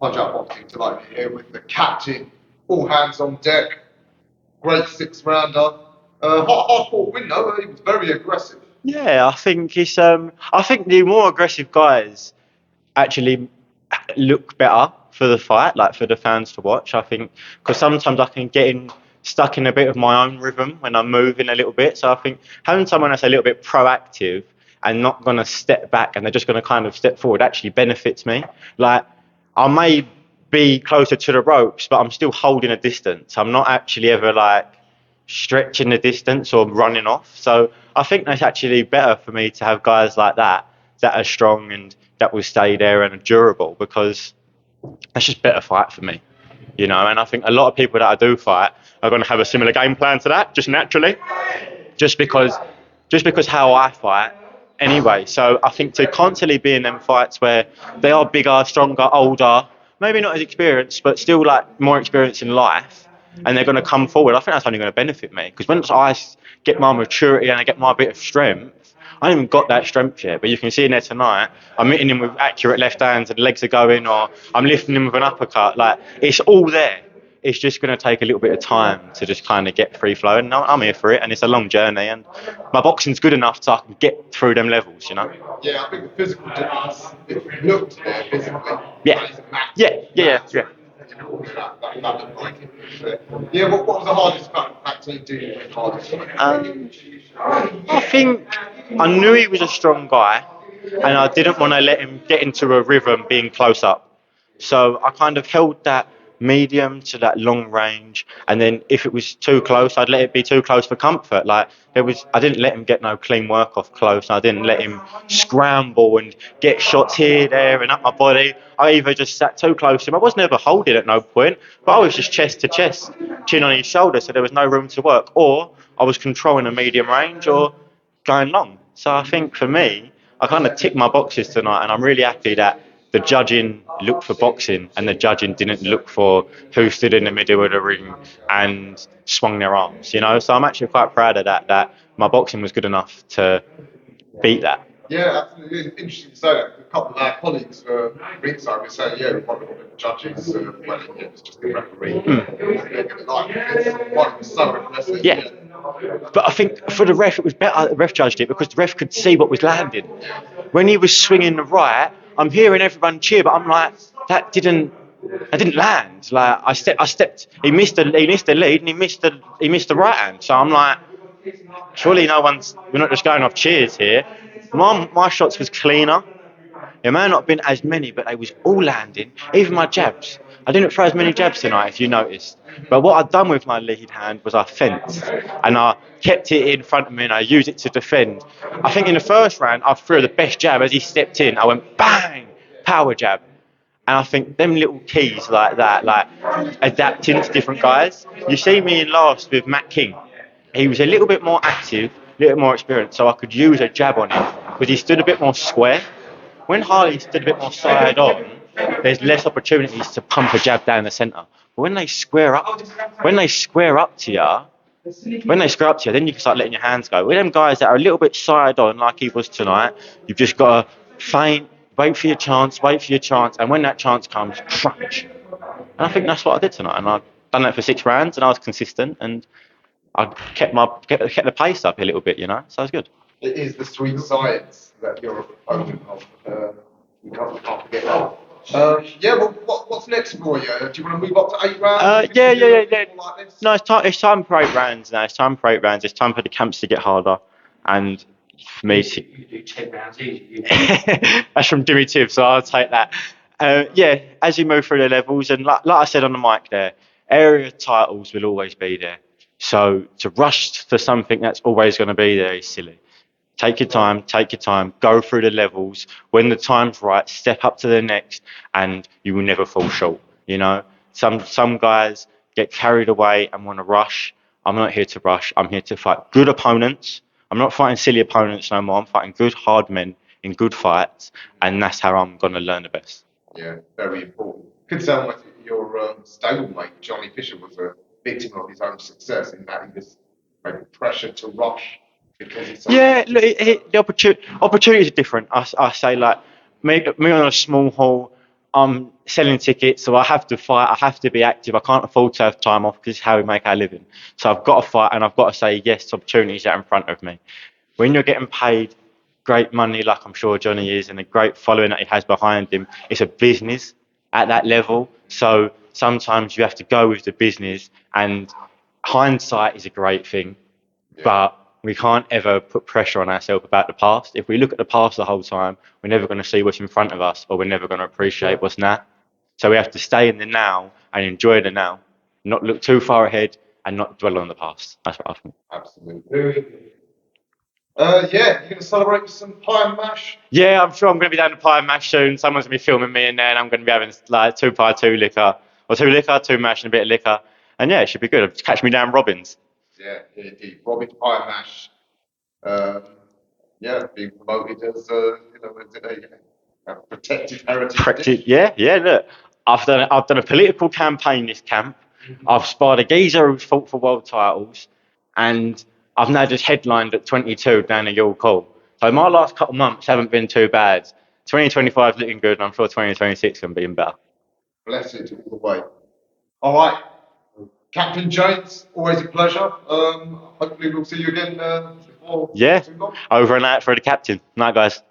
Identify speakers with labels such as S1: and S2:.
S1: Punch-Out Boxing tonight here with the captain, all hands on deck. Great six-rounder. Hard-fought win though. He was very aggressive.
S2: Yeah, I think it's. I think the more aggressive guys actually look better for the fight, like for the fans to watch. I think because sometimes I can get stuck in a bit of my own rhythm when I'm moving a little bit. So I think having someone that's a little bit proactive and not going to step back and they're just going to kind of step forward actually benefits me. Like I may be closer to the ropes, but I'm still holding a distance. I'm not actually ever like stretching the distance or running off. So I think that's actually better for me to have guys like that are strong and that will stay there and are durable, because that's just better fight for me, you know. And I think a lot of people that I do fight are going to have a similar game plan to that, just naturally, just because how I fight anyway. So I think to constantly be in them fights where they are bigger, stronger, older, maybe not as experienced, but still like more experienced in life, and they're going to come forward, I think that's only going to benefit me. Because once I get my maturity and I get my bit of strength, I haven't even got that strength yet, but you can see in there tonight, I'm hitting him with accurate left hands and legs are going, or I'm lifting him with an uppercut. Like, it's all there. It's just going to take a little bit of time to just kind of get free flow, and I'm here for it, and it's a long journey, and my boxing's good enough so I can get through them levels, you know?
S1: Yeah, I think the physical difference, it looked there physically.
S2: Yeah. Yeah.
S1: Yeah, what was the hardest factor doing with hardest?
S2: I think I knew he was a strong guy, and I didn't want to let him get into a rhythm being close up. So I kind of held that medium to that long range, and then if it was too close, I'd let it be too close for comfort. Like I didn't let him get no clean work off close. I didn't let him scramble and get shots here, there, and up my body. I either just sat too close to him. I was never holding at no point, but I was just chest to chest, chin on his shoulder, so there was no room to work. Or I was controlling a medium range or going long. So I think for me, I kind of ticked my boxes tonight, and I'm really happy that the judging looked for boxing and the judging didn't look for who stood in the middle of the ring and swung their arms, you know. So I'm actually quite proud of that my boxing was good enough to beat that.
S1: Yeah, absolutely. It's interesting to say that. A couple of our colleagues were ringside were saying, yeah, one of the judges, well, it was just the referee. One was so impressive.
S2: Yeah. But I think for the ref, it was better the ref judged it, because the ref could see what was landing. When he was swinging the right, I'm hearing everyone cheer, but I'm like, that didn't land. Like I stepped. He missed the lead, and he missed the right hand. So I'm like, surely we're not just going off cheers here. My shots was cleaner. There may not have been as many, but they was all landing. Even my jabs. I didn't throw as many jabs tonight, if you noticed. But what I'd done with my lead hand was I fenced, and I kept it in front of me, and I used it to defend. I think in the first round, I threw the best jab. As he stepped in, I went bang, power jab. And I think them little keys like that, like adapting to different guys. You see me in last with Matt King. He was a little bit more active, a little bit more experienced, so I could use a jab on him, because he stood a bit more square. When Harley stood a bit more side on, there's less opportunities to pump a jab down the centre. But when they square up to you, then you can start letting your hands go. With them guys that are a little bit side on, like he was tonight, you've just got to feint, wait for your chance, and when that chance comes, crunch. And I think that's what I did tonight, and I've done that for 6 rounds, and I was consistent, and I kept the pace up a little bit, you know, so it was good.
S1: It is the sweet science that you're a proponent of. You can't forget that. Yeah, well, what's next for you? Do you want to move up to 8 rounds?
S2: Yeah. No, it's time for 8 rounds now. It's time for 8 rounds. It's time for the camps to get harder, and for me to...
S3: You do 10 rounds easy.
S2: That's from Jimmy Tibb, so I'll take that. Yeah, as you move through the levels, and like I said on the mic there, area titles will always be there. So to rush for something that's always going to be there is silly. Take your time, go through the levels. When the time's right, step up to the next, and you will never fall short. You know, some guys get carried away and want to rush. I'm not here to rush. I'm here to fight good opponents. I'm not fighting silly opponents no more. I'm fighting good, hard men in good fights, and that's how I'm going to learn the best.
S1: Yeah, very important. Could sound like your stablemate, Johnny Fisher, was a victim of his own success in that he was maybe pressured to rush.
S2: Yeah, look, the opportunities are different. I say, like, me on a small hall, I'm selling tickets, so I have to fight. I have to be active. I can't afford to have time off because it's how we make our living. So I've got to fight, and I've got to say yes to opportunities that are in front of me. When you're getting paid great money, like I'm sure Johnny is, and a great following that he has behind him, it's a business at that level. So sometimes you have to go with the business, and hindsight is a great thing, but we can't ever put pressure on ourselves about the past. If we look at the past the whole time, we're never going to see what's in front of us, or we're never going to appreciate what's now. So we have to stay in the now and enjoy the now, not look too far ahead and not dwell on the past. That's what I think.
S1: Absolutely. Yeah, you're going to celebrate with some pie and mash?
S2: Yeah, I'm sure I'm going to be down to Pie and Mash soon. Someone's going to be filming me in there, and I'm going to be having like 2 pie, 2 liquor, or 2 liquor, 2 mash, and a bit of liquor. And yeah, it should be good. Catch me down Robbins.
S1: Yeah, indeed. Robbins Pie and Mash. Yeah, being promoted as, a protected heritage dish.
S2: Yeah. Look, I've done a political campaign this camp. I've spied a geezer who's fought for world titles, and I've now just headlined at 22 down at York Hall. So my last couple of months haven't been too bad. 2025 is looking good, and I'm sure 2026 can be even better.
S1: Blessed all the way. All right. Captain James, always a pleasure. Hopefully we'll see you again before
S2: Yeah,
S1: too long.
S2: over and out for the captain. Night, guys.